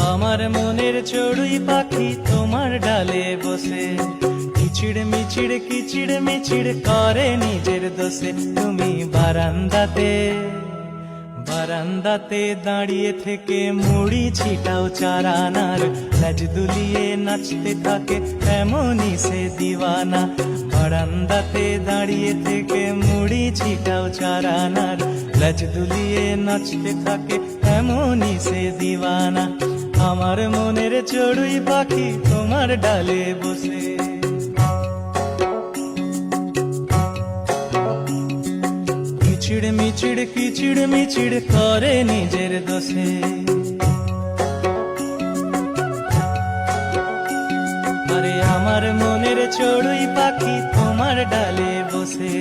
আমার মনের চড়ুই পাখি তোমার ডালে বসে কিচিড় মিচিড় কিচিড় মিচিড় করে নিজের দোষে। তুমি বারান্দাতে বারান্দাতে দাঁড়িয়ে থেকে মুড়ি ছিটাও চারানার, লাজ দুলিয়ে নাচতে থাকে এমনই সে দিওয়ানা। বারান্দাতে দাঁড়িয়ে থেকে মুড়ি ছিটাও চারানার, লাজ দুলিয়ে নাচতে থাকে এমনই সে দিওয়ানা। আমার মনের চড়ুই পাখি তোমার ডালে বসে কিচিড় মিচিড় কিচিড় মিচিড় করে নিজের দোষে। আরে আমার মনের চড়ুই পাখি তোমার ডালে বসে।